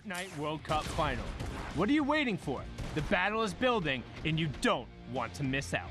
Fortnite World Cup final. What are you waiting for? The battle is building, and you don't want to miss out.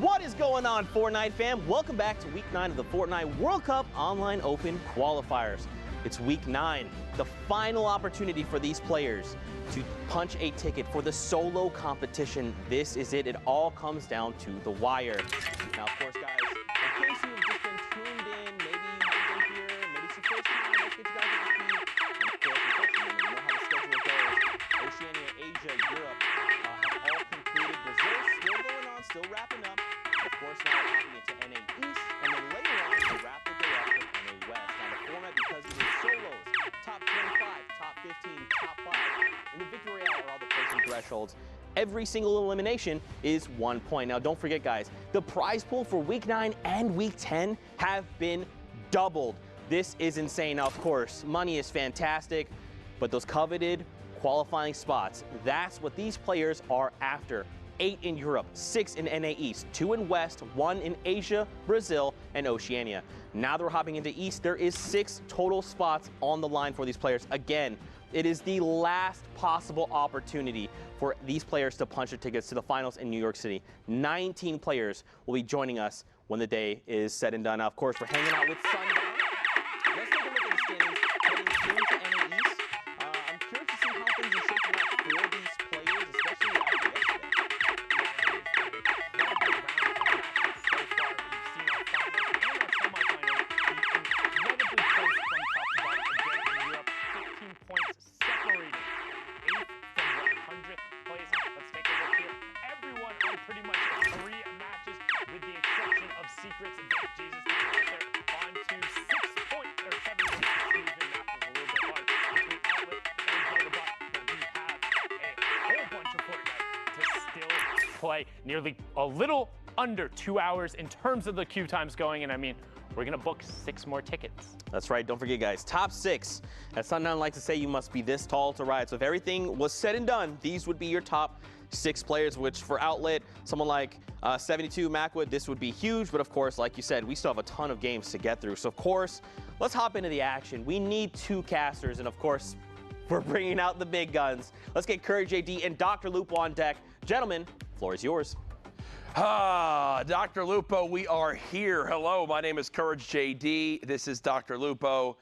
What is going on, Fortnite fam? Welcome back to week 9 of the Fortnite World Cup Online Open Qualifiers. It's week 9, the final opportunity for these players to punch a ticket for the solo competition. This is it. It all comes down to the wire. Now, of course, guys, in case you've just been tuned in, maybe you haven't been here, maybe it's your first time, let's get you guys up to speed. And of course, you know how the schedule goes. Oceania, Asia, Europe have all concluded. Brazil still going on, still wrapping up. Of course, now we're hopping into NA East, and then later on, we'll wrap the day up with NA West. Now, the format, because it is solos, top 25, top 15, top 5, and the Victory Royale are all the placing thresholds. Every single elimination is 1 point. Now, don't forget, guys, the prize pool for week 9 and week 10 have been doubled. This is insane. Now, of course, money is fantastic, but those coveted qualifying spots, that's what these players are after. 8 in Europe, 6 in NA East, 2 in West, 1 in Asia, Brazil, and Oceania. Now that we're hopping into East, there is 6 total spots on the line for these players. Again, it is the last possible opportunity for these players to punch their tickets to the finals in New York City. 19 players will be joining us when the day is said and done. Now, of course, we're hanging out with Sundown. Let's take a look at the standings heading into NA East. I'm curious to see how things are shaping up for these players, especially after yesterday. Secrets and Jesus there on to 6 points or 7 points. Even that was a little bit hard between Outlet and Bugabot, but we have a whole bunch of Fortnite to still play. Nearly a little under 2 hours in terms of the queue times going, and I mean, we're gonna book 6 more tickets. That's right, don't forget, guys, top 6. As Sundown likes to say, you must be this tall to ride. So if everything was said and done, these would be your top 6 players, which for Outlet, someone like 72 Macwood, this would be huge. But of course, like you said, we still have a ton of games to get through. So of course, let's hop into the action. We need 2 casters, and of course, we're bringing out the big guns. Let's get Courage JD and Dr. Lupo on deck. Gentlemen, floor is yours. Dr. Lupo, we are here. Hello, my name is Courage JD. This is Dr. Lupo.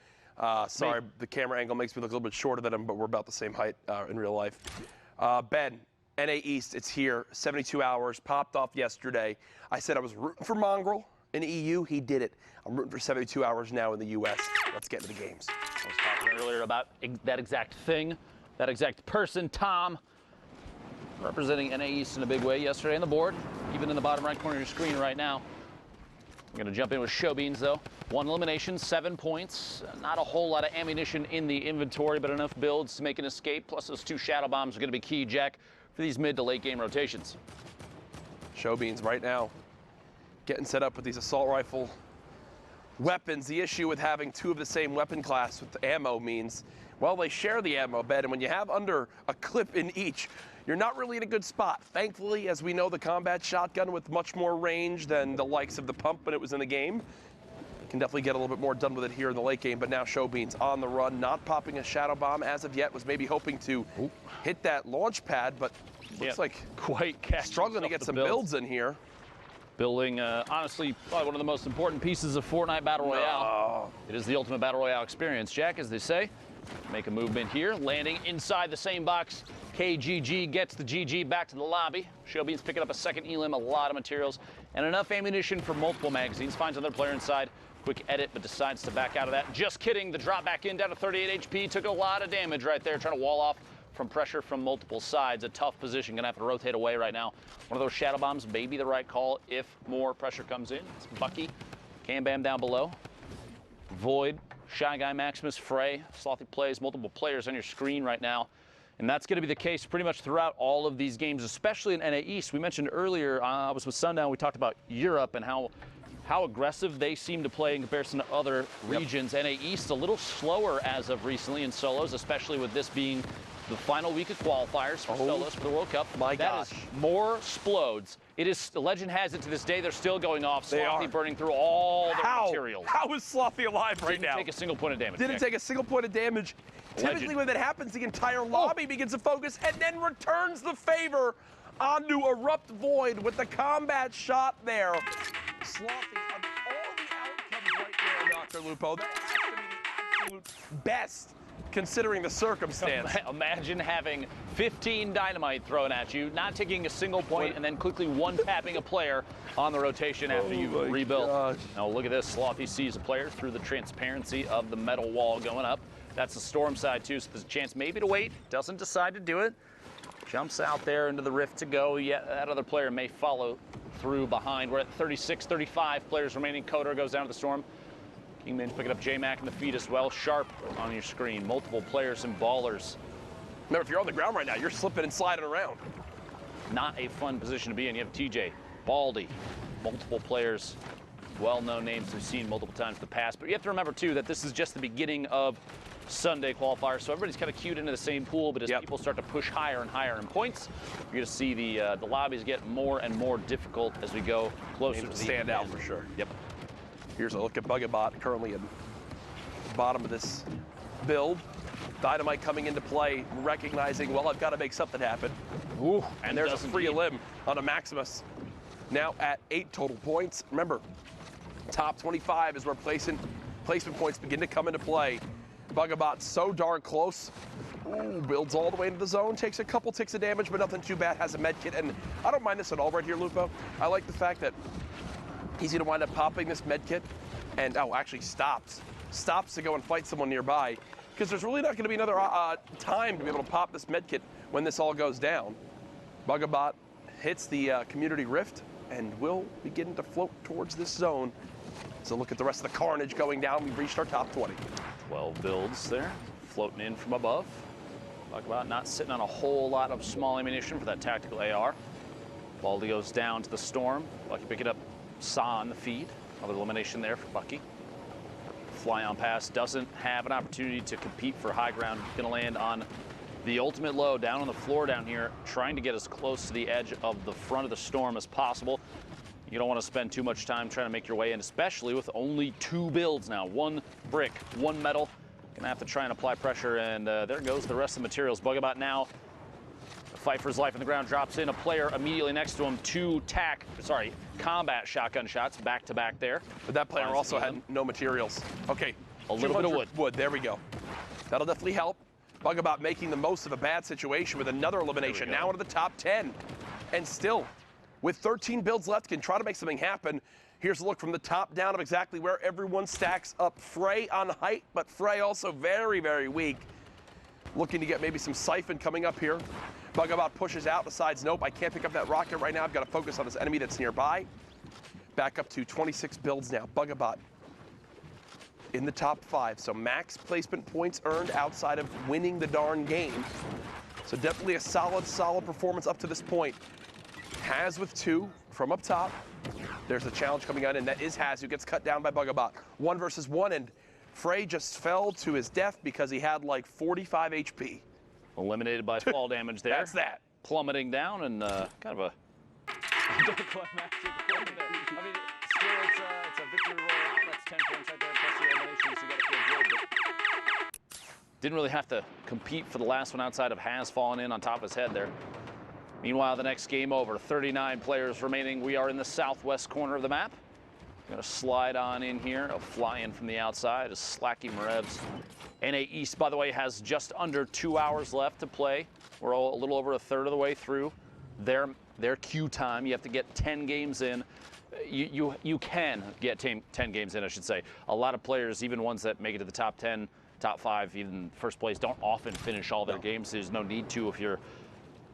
Sorry, the camera angle makes me look a little bit shorter than him, but we're about the same height in real life. Ben, NA East, it's here. 72 hours, popped off yesterday. I said I was rooting for Mongrel in the EU. He did it. I'm rooting for 72 hours now in the US. Let's get into the games. I was talking earlier about that exact thing, that exact person, Tom, representing NA East in a big way yesterday on the board, even in the bottom right corner of your screen right now. I'm going to jump in with Showbeans, though. 1 elimination, 7 points. Not a whole lot of ammunition in the inventory, but enough builds to make an escape. Plus those 2 shadow bombs are going to be key, Jack, for these mid to late game rotations. Showbeans right now getting set up with these assault rifle weapons. The issue with having 2 of the same weapon class with the ammo means, well, they share the ammo bed, and when you have under a clip in each, you're not really in a good spot. Thankfully, as we know, the combat shotgun with much more range than the likes of the pump when it was in the game can definitely get a little bit more done with it here in the late game. But now Showbeans on the run, not popping a shadow bomb as of yet, was maybe hoping to hit that launch pad, but looks like quite struggling to get some builds in here. Building, honestly, probably one of the most important pieces of Fortnite Battle Royale. It is the ultimate Battle Royale experience, Jack, as they say. Make a movement here, landing inside the same box. KGG gets the GG back to the lobby. Showbeans picking up a second elim, a lot of materials, and enough ammunition for multiple magazines. Finds another player inside. Quick edit, but decides to back out of that. Just kidding, the drop back in, down to 38 HP. Took a lot of damage right there, trying to wall off from pressure from multiple sides. A tough position, gonna have to rotate away right now. One of those shadow bombs may be the right call if more pressure comes in. It's Bucky, Cam Bam down below. Void, Shy Guy, Maximus, Frey, Slothy plays, multiple players on your screen right now. And that's going to be the case pretty much throughout all of these games, especially in NA East. We mentioned earlier, I was with Sundown, we talked about Europe and how aggressive they seem to play in comparison to other regions. NA East a little slower as of recently in solos, especially with this being the final week of qualifiers for solos for the World Cup. My gosh. That is more explodes. It is, the legend has it to this day, they're still going off. Slothy burning through all their materials. How is Slothy alive right now? Didn't take a single point of damage. Didn't take a single point of damage. Typically when that happens, the entire lobby begins to focus and then returns the favor onto Erupt Void with the combat shot there. Slothy, of all the outcomes right there, Dr. Lupo, that has to be the absolute best considering the circumstance. Imagine having 15 dynamite thrown at you, not taking a single point, and then quickly one-tapping a player on the rotation after you rebuild. Gosh. Now look at this. Slothy sees a player through the transparency of the metal wall going up. That's the storm side too, so there's a chance maybe to wait. Doesn't decide to do it. Jumps out there into the rift to go. Yet that other player may follow through behind. We're at 36, 35 players remaining. Coder goes down to the storm. Kingman's picking up J-Mac in the feed as well. Sharp on your screen. Multiple players and ballers. Remember, if you're on the ground right now, you're slipping and sliding around. Not a fun position to be in. You have TJ, Baldy, multiple players, well-known names we've seen multiple times in the past. But you have to remember, too, that this is just the beginning of Sunday qualifiers. So everybody's kind of queued into the same pool, but as people start to push higher and higher in points, you're going to see the lobbies get more and more difficult as we go closer to the stand out for sure. Yep. Here's a look at Bugabot currently at the bottom of this build. Dynamite coming into play, recognizing, well, I've got to make something happen. Ooh, and there's a free limb on a Maximus. Now at 8 total points. Remember, top 25 is where placement points begin to come into play. Bugabot so darn close. Ooh, builds all the way into the zone, takes a couple ticks of damage, but nothing too bad, has a med kit. And I don't mind this at all right here, Lupo. I like the fact that he's going to wind up popping this med kit and, actually stops to go and fight someone nearby, because there's really not going to be another time to be able to pop this med kit when this all goes down. Bugabot hits the community rift and will begin to float towards this zone. So look at the rest of the carnage going down. We've reached our top 20. 12 builds there, floating in from above. Bugabot not sitting on a whole lot of small ammunition for that tactical AR. Baldy goes down to the storm. Bucky picking up Saw on the feed. Another elimination there for Bucky. Fly on pass doesn't have an opportunity to compete for high ground. Gonna land on the ultimate low down on the floor down here, trying to get as close to the edge of the front of the storm as possible. You don't want to spend too much time trying to make your way in, especially with only 2 builds now. 1 brick, 1 metal. Gonna have to try and apply pressure, and there goes the rest of the materials. Bugabot now, fight for his life on the ground, drops in a player immediately next to him. 2 combat shotgun shots back to back there. But that player also had no materials. Okay, a little bit of wood. There we go. That'll definitely help. Bugabot making the most of a bad situation with another elimination. Now into the top 10. And still, with 13 builds left, can try to make something happen. Here's a look from the top down of exactly where everyone stacks up. Frey on height, but Frey also very, very weak. Looking to get maybe some siphon coming up here. Bugabot pushes out, decides, nope, I can't pick up that rocket right now. I've got to focus on this enemy that's nearby. Back up to 26 builds now. Bugabot in the top 5. So max placement points earned outside of winning the darn game. So definitely a solid performance up to this point. Haz with 2 from up top. There's a challenge coming on, and that is Haz, who gets cut down by Bugabot. 1 versus 1, and Frey just fell to his death because he had like 45 HP. Eliminated by fall damage there. That's that. Plummeting down, and kind of a anticlimactic point there. I mean, still it's a victory roll. That's 10 points right there, plus the elimination, so you got to feel good. But didn't really have to compete for the last one outside of Haz falling in on top of his head there. Meanwhile, the next game over, 39 players remaining. We are in the southwest corner of the map. Gonna slide on in here. A fly in from the outside is Slacky Marevs. NA East, by the way, has just under 2 hours left to play. We're a little over a third of the way through their queue time. You have to get 10 games in. You can get 10 games in, I should say. A lot of players, even ones that make it to the top 10, top 5, even first place, don't often finish all their games. There's no need to if you're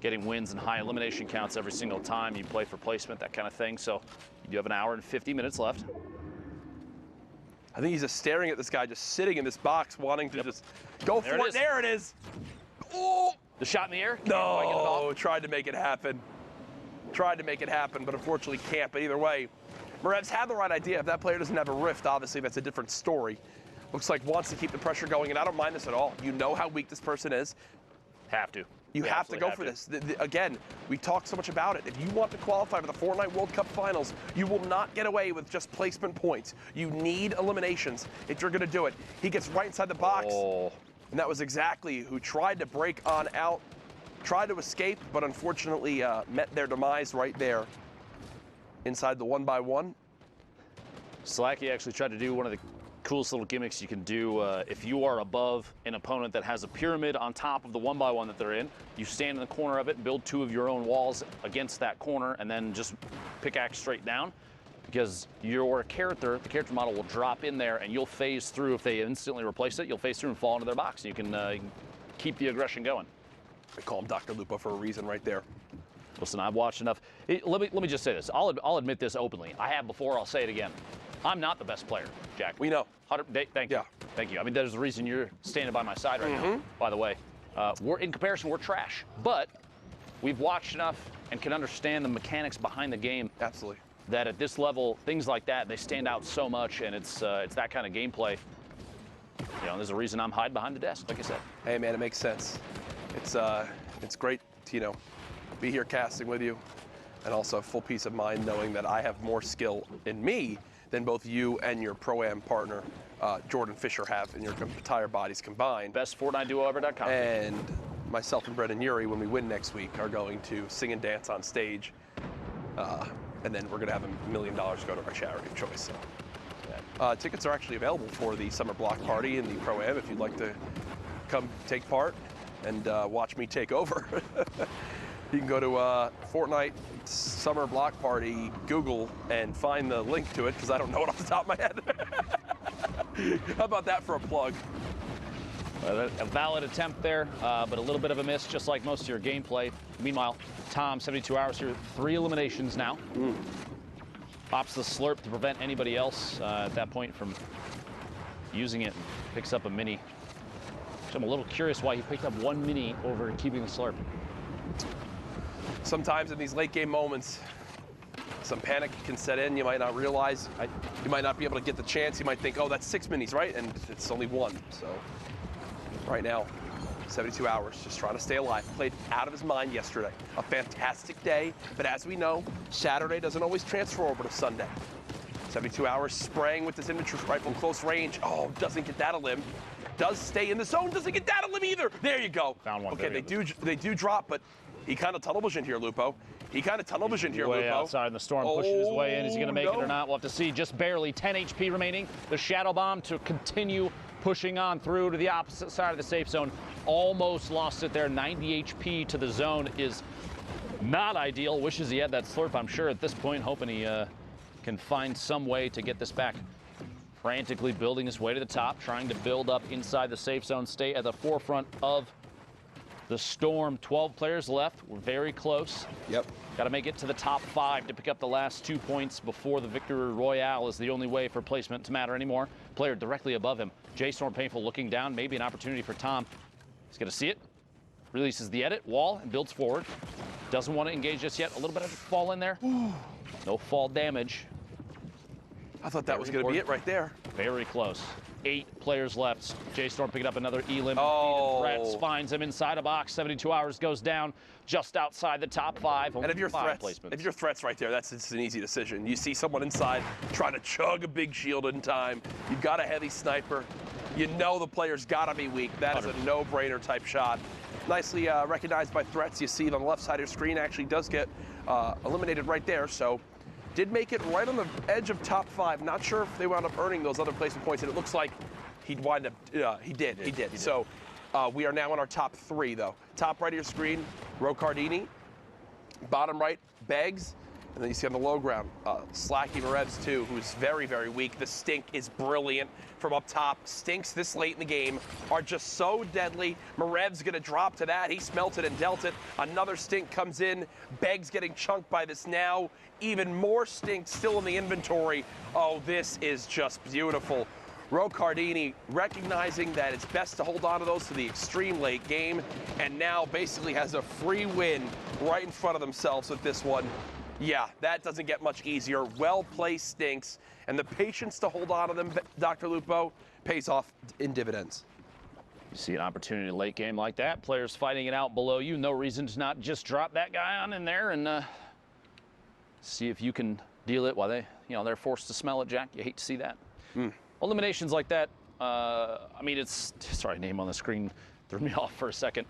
getting wins and high elimination counts every single time you play for placement, that kind of thing. So you do have an hour and 50 minutes left. I think he's just staring at this guy, just sitting in this box, wanting to just go for it. There it is. Oh! The shot in the air? Can't quite get it off. No, tried to make it happen. Tried to make it happen, but unfortunately can't. But either way, Marev's had the right idea. If that player doesn't have a rift, obviously that's a different story. Looks like wants to keep the pressure going, and I don't mind this at all. You know how weak this person is. Have to. You have to go for this. Again, we talked so much about it. If you want to qualify for the Fortnite World Cup Finals, you will not get away with just placement points. You need eliminations if you're going to do it. He gets right inside the box, and that was exactly who tried to break on out, tried to escape, but unfortunately met their demise right there inside the 1x1. Slacky actually tried to do one of the coolest little gimmicks you can do. If you are above an opponent that has a pyramid on top of the 1x1 that they're in, you stand in the corner of it, build 2 of your own walls against that corner, and then just pickaxe straight down. Because your character, the character model, will drop in there, and you'll phase through. If they instantly replace it, you'll phase through and fall into their box. You can keep the aggression going. They call him Dr. Lupo for a reason right there. Listen, I've watched enough. Let me just say this. I'll admit this openly. I have before. I'll say it again. I'm not the best player, Jack. We know. Thank you. Thank you. I mean, there's a reason you're standing by my side right now, by the way. In comparison, we're trash. But we've watched enough and can understand the mechanics behind the game. Absolutely. That at this level, things like that, they stand out so much, and it's that kind of gameplay. You know, there's a reason I'm hiding behind the desk, like I said. Hey, man, it makes sense. It's great to, be here casting with you, and also full peace of mind knowing that I have more skill in me than both you and your Pro-Am partner, Jordan Fisher, have in your entire bodies combined. Best FortniteDuo-ever.com. And myself and Brendan Urie, when we win next week, are going to sing and dance on stage. And then we're going to have $1 million go to our charity of choice. So. Tickets are actually available for the summer block party and the Pro-Am if you'd like to come take part and watch me take over. You can go to Fortnite Summer Block Party, Google, and find the link to it, because I don't know it off the top of my head. How about that for a plug? A valid attempt there, but a little bit of a miss, just like most of your gameplay. Meanwhile, Tom, 72 hours here, 3 eliminations now. Pops the slurp to prevent anybody else at that point from using it. Picks up a mini. So I'm a little curious why he picked up 1 mini over keeping the slurp. Sometimes in these late game moments, some panic can set in. You might not realize. You might not be able to get the chance. You might think, oh, that's 6 minis, right? And it's only 1. So right now, 72 hours, just trying to stay alive. Played out of his mind yesterday. A fantastic day, but as we know, Saturday doesn't always transfer over to Sunday. 72 hours spraying with this infantry rifle close range. Oh, doesn't get that a limb. Does stay in the zone, doesn't get that a limb either. There you go. Found one. Okay, they do drop, but he kind of tunnel visioned here, Lupo. He kind of tunnel visioned here, way Lupo. Outside in the storm, pushing his way in. Is he going to make it or not? We'll have to see. Just barely 10 HP remaining. The shadow bomb to continue pushing on through to the opposite side of the safe zone. Almost lost it there. 90 HP to the zone is not ideal. Wishes he had that slurp, I'm sure, at this point, hoping he can find some way to get this back. Frantically building his way to the top, trying to build up inside the safe zone, stay at the forefront of the storm. 12 players left. We're very close. Yep. Got to make it to the top 5 to pick up the last 2 points before the victory royale is the only way for placement to matter anymore. Player directly above him. J Storm Painful looking down. Maybe an opportunity for Tom. He's going to see it. Releases the edit wall and builds forward. Doesn't want to engage just yet. A little bit of fall in there. No fall damage. I thought that was going to be it right there. Very close. 8 players left. J Storm picking up another elim. Threats finds him inside a box. 72 hours goes down just outside the top 5. And if your threats right there, it's an easy decision. You see someone inside trying to chug a big shield in time. You've got a heavy sniper. You know the player's got to be weak. That is a no-brainer type shot. Nicely recognized by threats. You see it on the left side of your screen. Actually does get eliminated right there. So did make it right on the edge of top 5. Not sure if they wound up earning those other placement points, and it looks like he'd wind up. He did. So we are now in our top 3, though. Top right of your screen, Rocardini. Bottom right, Beggs. And then you see on the low ground, Slacky Marevs too, who's very, very weak. The Stink is brilliant from up top. Stinks this late in the game are just so deadly. Marev's gonna drop to that. He smelt it and dealt it. Another Stink comes in. Beg's getting chunked by this now. Even more Stink still in the inventory. Oh, this is just beautiful. Rocardini recognizing that it's best to hold on to those to the extreme late game, and now basically has a free win right in front of themselves with this one. Yeah, that doesn't get much easier. Well-placed Stinks, and the patience to hold on to them, Dr. Lupo, pays off in dividends. You see an opportunity late game like that, players fighting it out below you, no reason to not just drop that guy on in there and see if you can deal it while they're forced to smell it, Jack. You hate to see that. Eliminations like that, I mean, it's, sorry, name on the screen threw me off for a second.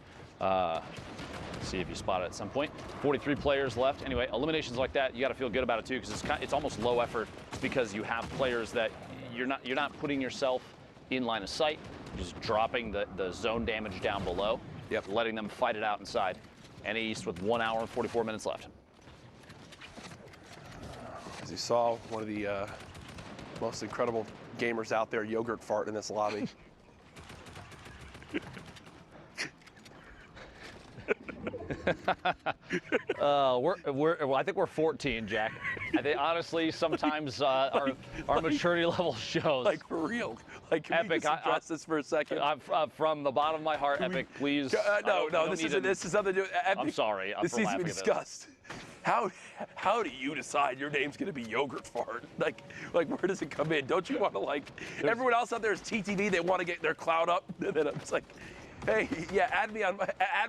See if you spot it at some point. 43 players left. Anyway, eliminations like that, you got to feel good about it too, because it's almost low effort because you have players that you're not putting yourself in line of sight, you're just dropping the zone damage down below. Yep. Letting them fight it out inside. NA East with 1 hour and 44 minutes left. As you saw, one of the most incredible gamers out there, Yogurt Fart, in this lobby. I think we're 14, Jack. I think honestly, sometimes our maturity level shows. Like for real. Like, can we just address this for a second? From the bottom of my heart, Epic, please. No, this is nothing to do. I'm sorry. This needs to be discussed. How do you decide your name's gonna be Yogurt Fart? Like where does it come in? Don't you want to everyone else out there is TTV? They want to get their clout up, and then it's like, hey, yeah, add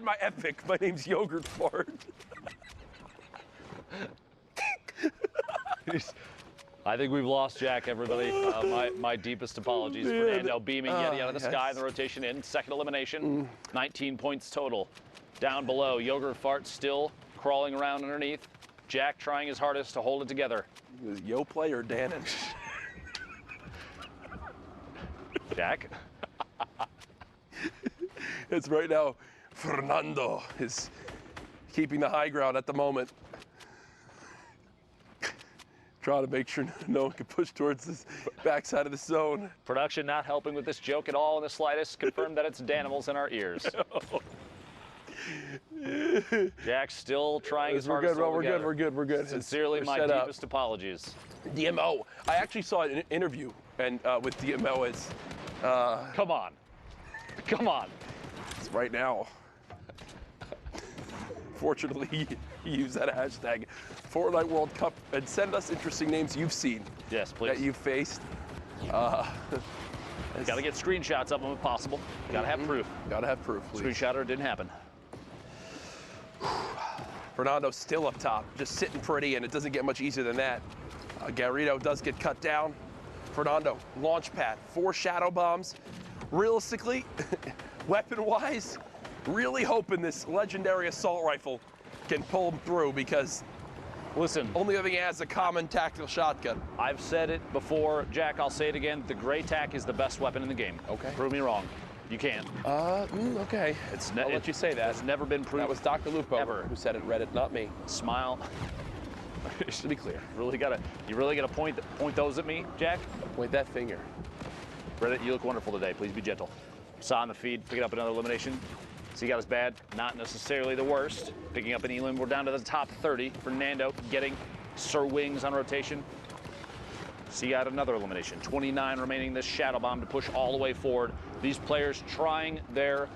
my Epic. My name's Yogurt Fart. I think we've lost Jack, everybody. My deepest apologies. Fernando beaming Yeti out of the sky in the rotation in. Second elimination, 19 points total. Down below, Yogurt Fart still crawling around underneath. Jack trying his hardest to hold it together. Yo play or Dannon? Jack? It's right now, Fernando is keeping the high ground at the moment. Trying to make sure no one can push towards this backside of the zone. Production not helping with this joke at all in the slightest. Confirmed that it's Danimals in our ears. Jack's still trying his hardest. We're good. Sincerely, my deepest apologies. DMO. I actually saw an interview and with DMO as. Come on. It's right now. Fortunately, he used that hashtag Fortnite World Cup and send us interesting names you've seen. Yes, please. That you've faced. Got to get screenshots of them if possible. Got to have proof. Got to have proof, please. Screenshotter didn't happen. Fernando's still up top, just sitting pretty, and it doesn't get much easier than that. Garrido does get cut down. Fernando, launch pad, 4 shadow bombs. Realistically, weapon-wise, really hoping this legendary assault rifle can pull him through, because listen, only other thing he has is a common tactical shotgun. I've said it before, Jack, I'll say it again. The gray tac is the best weapon in the game. Okay. Prove me wrong. You can. Okay. I'll let you say that. It's never been proved. That was Dr. Lupo who said it, Reddit, not me. Smile. Just to be clear. You really gotta point those at me, Jack? Point that finger. Reddit, you look wonderful today. Please be gentle. Saw on the feed, picking up another elimination. So you got us bad, not necessarily the worst. Picking up an elim, we're down to the top 30. Fernando getting Sir Wings on rotation. So you got another elimination. 29 remaining this shadow bomb to push all the way forward. These players trying their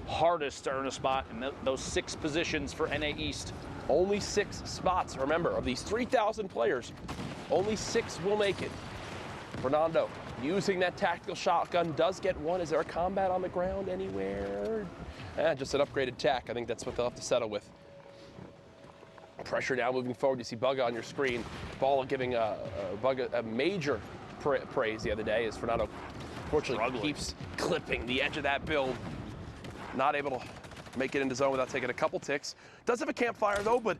hardest to earn a spot in those 6 positions for NA East. Only 6 spots, remember, of these 3,000 players, only 6 will make it. Fernando using that tactical shotgun does get 1. Is there a combat on the ground anywhere? Just an upgraded tac. I think that's what they'll have to settle with. Pressure now moving forward. You see Bugga on your screen. Ball giving Bugga a major praise the other day as Fernando fortunately keeps clipping the edge of that build. Not able to make it into zone without taking a couple ticks. Does have a campfire though, but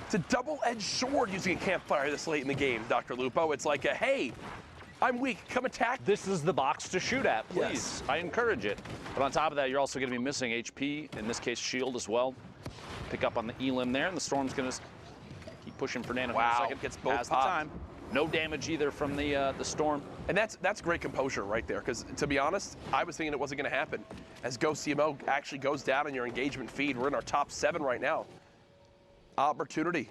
it's a double-edged sword using a campfire this late in the game, Dr. Lupo. It's like a, hey, I'm weak, come attack. This is the box to shoot at, please. Yes. I encourage it. But on top of that, you're also gonna be missing HP, in this case shield as well. Pick up on the elim there, and the storm's gonna keep pushing Fernando Wow, in a second. gets both Has the popped. time. No damage either from the storm. And that's great composure right there, because to be honest, I was thinking it wasn't going to happen. As Go CMO actually goes down in your engagement feed, we're in our top 7 right now. Opportunity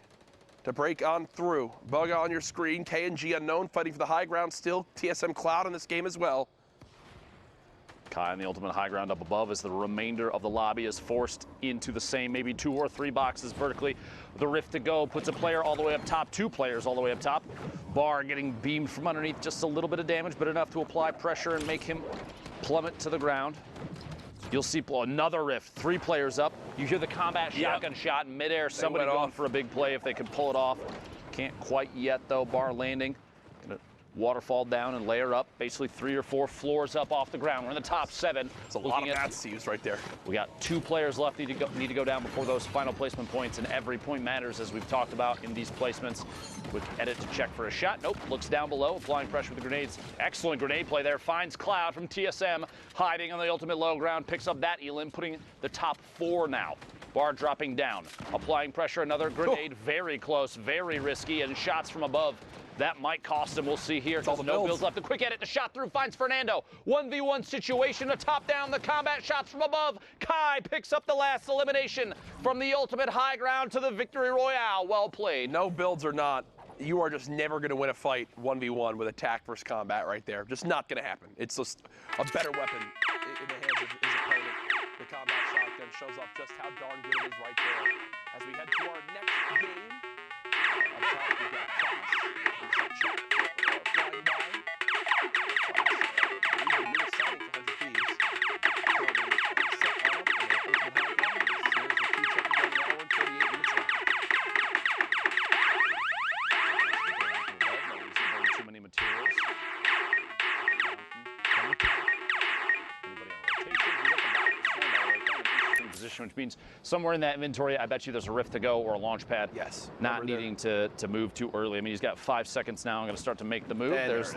to break on through. Bug on your screen, K&G unknown, fighting for the high ground still. TSM Cloud in this game as well. Kai on the ultimate high ground up above as the remainder of the lobby is forced into the same maybe 2 or 3 boxes vertically. The Rift to go puts a player all the way up top, 2 players all the way up top. Bar getting beamed from underneath, just a little bit of damage, but enough to apply pressure and make him plummet to the ground. You'll see another Rift, 3 players up. You hear the combat shotgun shot in midair. Somebody going for a big play if they could pull it off. Can't quite yet though. Bar landing. Gonna waterfall down and layer up, basically 3 or 4 floors up off the ground. We're in the top 7. It's a lot of mats to use right there. We got 2 players left need to go down before those final placement points, and every point matters as we've talked about in these placements. Quick edit to check for a shot. Nope, looks down below, applying pressure with the grenades. Excellent grenade play there. Finds Cloud from TSM, hiding on the ultimate low ground, picks up that elim, putting the top 4 now. Bar dropping down, applying pressure, another grenade, very close, very risky, and shots from above. That might cost him, we'll see here. All the no builds builds left. A quick edit, the shot through, finds Fernando. 1v1 situation, a top down, the combat shots from above. Kai picks up the last elimination from the ultimate high ground to the victory royale. Well played. No builds or not, you are just never going to win a fight 1v1 with attack versus combat right there. Just not going to happen. It's just a better weapon in the hands of his opponent. The combat shotgun shows off just how darn good it is right there. As we head to our next game, up top we've got Class. Flying by. Class, new assignment for Hunter Thieves. Set on up and open the back end. There's the 2-second gun now, 138 minutes left. Too many materials. Position, which means somewhere in that inventory, I bet you there's a Rift to go or a launch pad. Yes. Not needing to move too early. I mean, he's got 5 seconds now. I'm going to start to make the move. And there's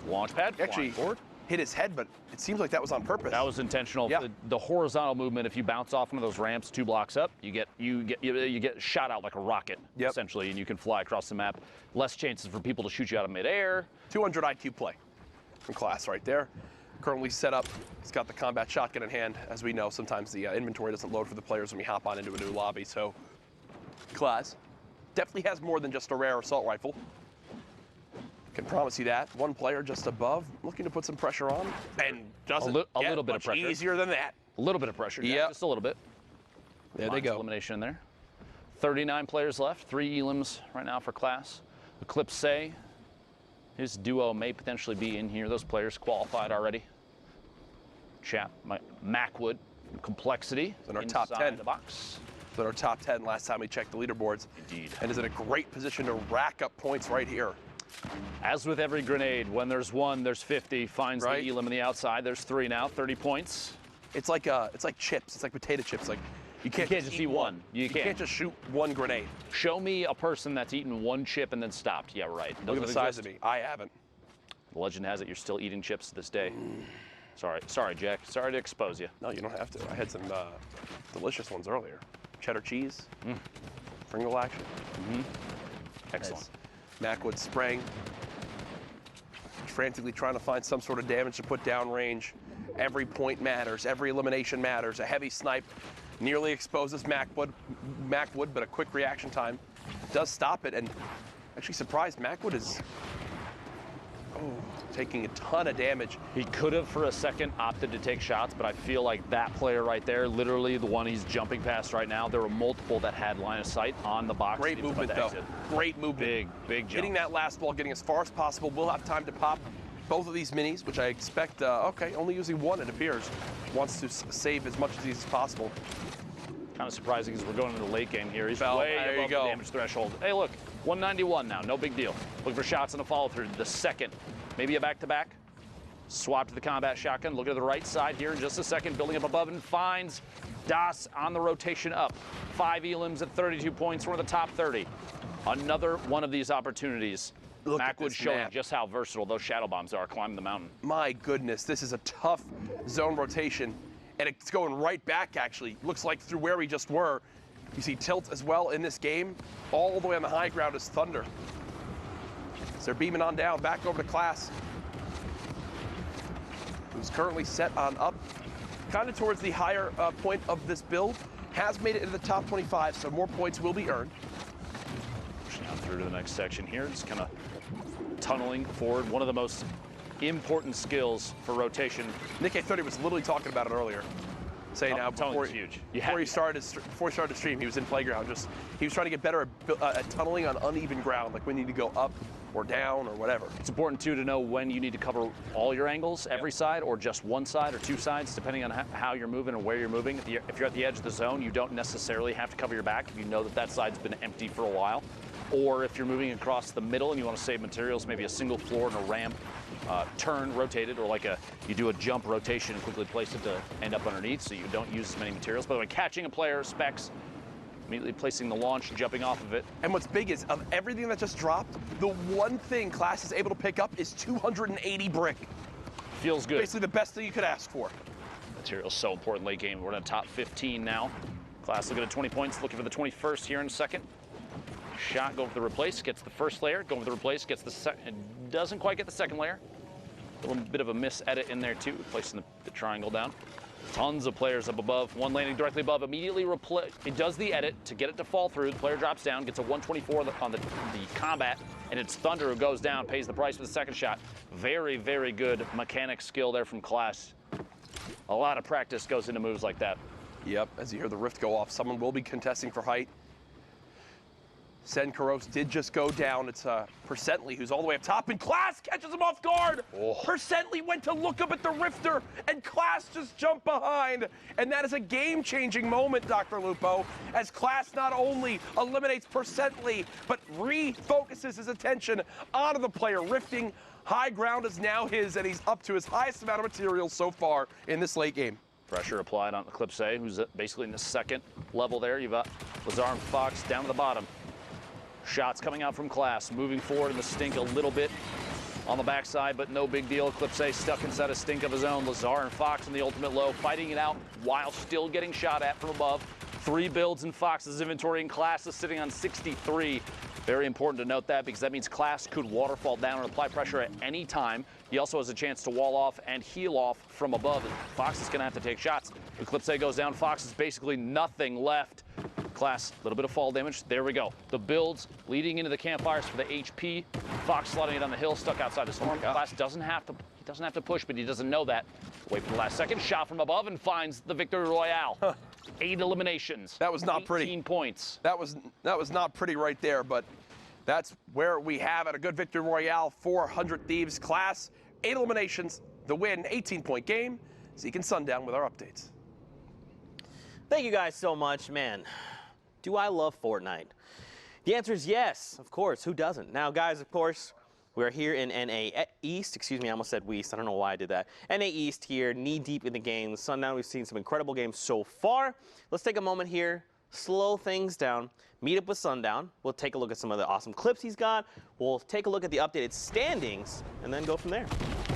launch pad. Actually, forward. hit his head, but it seems like that was on purpose. That was intentional. Yeah. The horizontal movement, if you bounce off one of those ramps 2 blocks up, you get shot out like a rocket, essentially, and you can fly across the map. Less chances for people to shoot you out of midair. 200 IQ play from Class right there. Currently set up. He's got the combat shotgun in hand. As we know, sometimes the inventory doesn't load for the players when we hop on into a new lobby. So Class definitely has more than just a rare assault rifle. Can promise you that. 1 player just above, looking to put some pressure on, and doesn't a little bit much of pressure. easier than that. A little bit of pressure, Yep. just a little bit. There they go. Elimination in there. 39 players left, 3 elims right now for Class. Eclipse, his duo may potentially be in here. Those players qualified already. Chap, Macwood, Complexity in our top 10. The box. In our top 10 last time we checked the leaderboards. Indeed. And is in a great position to rack up points right here. As with every grenade, when there's 1, there's 50. Finds Right. the elim on the outside. There's 3 now, 30 points. It's like chips. It's like potato chips. Like you can't just eat one. You can't just shoot 1 grenade. Show me a person that's eaten 1 chip and then stopped. Yeah, right. Look at the size of me. I haven't. The legend has it you're still eating chips to this day. Sorry, Jack. Sorry to expose you. No, you don't have to. I had some delicious ones earlier. Cheddar cheese, Pringle action. Excellent. Macwood spraying. Frantically trying to find some sort of damage to put down range. Every point matters. Every elimination matters. A heavy snipe nearly exposes Macwood, but a quick reaction time does stop it. And actually surprised, Macwood is taking a ton of damage. He could have, for a second, opted to take shots, but I feel like that player right there, literally the one he's jumping past right now, there were multiple that had line of sight on the box. Great movement, though. Great movement. Big jump. Hitting that last ball, getting as far as possible. We'll have time to pop both of these minis, which I expect, only using 1, it appears. Wants to save as much of these as possible. Kind of surprising because we're going into the late game here. He's Fell. way There you above the go. damage threshold. Hey, look, 191 now, no big deal. Looking for shots on the follow-through. The second, maybe a back-to-back. Swap to the combat shotgun. Look at the right side here in just a second. Building up above and finds Das on the rotation up. 5 elims at 32 points. We're in the top 30. Another one of these opportunities. Look at Macwood this showing map. just how versatile those shadow bombs are climbing the mountain. My goodness, this is a tough zone rotation. And it's going right back, actually. Looks like through where we just were. You see Tilt as well in this game. All the way on the high ground is Thunder. So they're beaming on down, back over to Class, who's currently set on up, kind of towards the higher point of this build. Has made it into the top 25, so more points will be earned. Pushing out through to the next section here, just kind of tunneling forward. One of the most important skills for rotation. Nick A30 was literally talking about it earlier, saying how before he started the stream, he was in Playground. He was trying to get better at tunneling on uneven ground, like when you need to go up or down or whatever. It's important too to know when you need to cover all your angles, every side, or just one side or two sides, depending on how you're moving and where you're moving. If you're at the edge of the zone, you don't necessarily have to cover your back if you know that that side's been empty for a while. Or if you're moving across the middle and you want to save materials, maybe a single floor and a ramp, turn rotated, or like you do a jump rotation and quickly place it to end up underneath so you don't use as many materials. By the way, catching a player, specs, immediately placing the launch, jumping off of it. And what's big is, of everything that just dropped, the one thing Class is able to pick up is 280 brick. Feels good. Basically the best thing you could ask for. Material's so important late game. We're in the top 15 now. Class looking at 20 points, looking for the 21st here in a second. Shot, going for the replace, gets the first layer, going for the replace, gets the second, doesn't quite get the second layer. A little bit of a miss edit in there too, placing the triangle down. Tons of players up above, one landing directly above, immediately it does the edit to get it to fall through. The player drops down, gets a 124 on the combat, and it's Thunder who goes down, pays the price for the second shot. Very, very good mechanic skill there from Class. A lot of practice goes into moves like that. Yep, as you hear the rift go off, someone will be contesting for height. Sen Karos did just go down. It's Percently who's all the way up top, and Class catches him off guard. Oh. Percently went to look up at the Rifter, and Class just jumped behind. And that is a game-changing moment, Dr. Lupo, as Class not only eliminates Percently, but refocuses his attention onto the player rifting. High ground is now his, and he's up to his highest amount of materials so far in this late game. Pressure applied on Eclipse, who's basically in the second level there. You've got Lazar and Fox down to the bottom. Shots coming out from Class, moving forward in the stink a little bit on the backside, but no big deal. Eclipse stuck inside a stink of his own. Lazar and Fox in the ultimate low, fighting it out while still getting shot at from above. 3 builds in Fox's inventory, and Class is sitting on 63. Very important to note that, because that means Class could waterfall down and apply pressure at any time. He also has a chance to wall off and heal off from above, and Fox is going to have to take shots. Eclipse goes down. Fox is basically nothing left. Class, a little bit of fall damage. There we go. The builds leading into the campfires for the HP. Fox slotting it on the hill, stuck outside the storm. Class doesn't have to push, but he doesn't know that. Wait for the last second. Shot from above and finds the victory royale. 8 eliminations. That was not pretty. 18 points. That was not pretty right there, but that's where we have it. A good victory royale for 100 Thieves. Class, 8 eliminations, the win, 18-point game. Zeke and Sundown with our updates. Thank you guys so much, man. Do I love Fortnite? The answer is yes, of course. Who doesn't? Now, guys, of course, we're here in NA East. Excuse me, I almost said West. I don't know why I did that. NA East here, knee-deep in the game. Sundown, we've seen some incredible games so far. Let's take a moment here, slow things down, meet up with Sundown. We'll take a look at some of the awesome clips he's got. We'll take a look at the updated standings, and then go from there.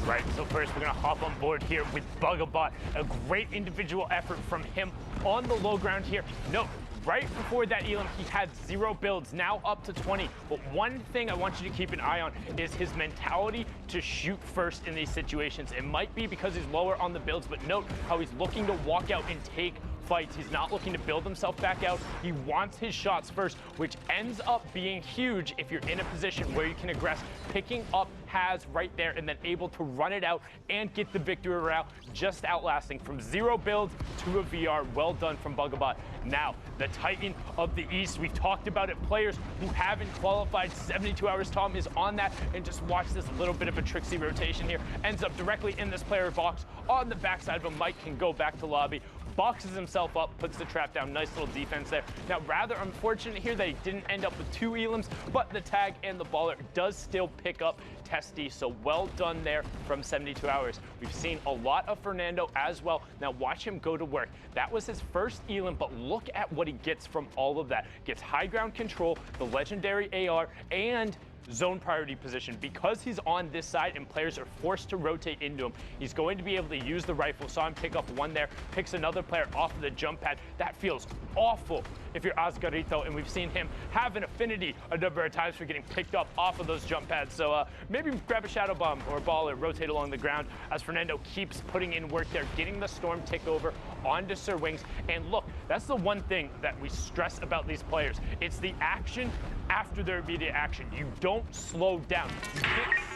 Right, so first we're gonna hop on board here with Bugabot. A great individual effort from him on the low ground here. No. Right before that elim, he had 0 builds, now up to 20. But one thing I want you to keep an eye on is his mentality to shoot first in these situations. It might be because he's lower on the builds, but note how he's looking to walk out and take fights. He's not looking to build himself back out. He wants his shots first, which ends up being huge if you're in a position where you can aggress, picking up has right there and then able to run it out and get the victory route, just outlasting from 0 builds to a VR. Well done from Bugabot. Now, the Titan of the East, we've talked about it. Players who haven't qualified 72 hours, Tom is on that, and just watch this little bit of a tricksy rotation here. Ends up directly in this player box on the backside of a Mike, can go back to lobby. Boxes himself up, puts the trap down. Nice little defense there. Now, rather unfortunate here that he didn't end up with 2 elims, but the tag and the baller does still pick up Testy, so well done there from 72 hours. We've seen a lot of Fernando as well. Now watch him go to work. That was his first elim, but look at what he gets from all of that. Gets high ground control, the legendary AR, and zone priority position. Because he's on this side and players are forced to rotate into him, he's going to be able to use the rifle. Saw him pick up one there, picks another player off of the jump pad. That feels awful if you're Oscarito, and we've seen him have an affinity a number of times for getting picked up off of those jump pads. So maybe grab a shadow bomb or ball and rotate along the ground as Fernando keeps putting in work there, getting the storm tick over onto Sir Wings. And look, that's the one thing that we stress about these players. It's the action after their immediate action. You don't slow down. You can't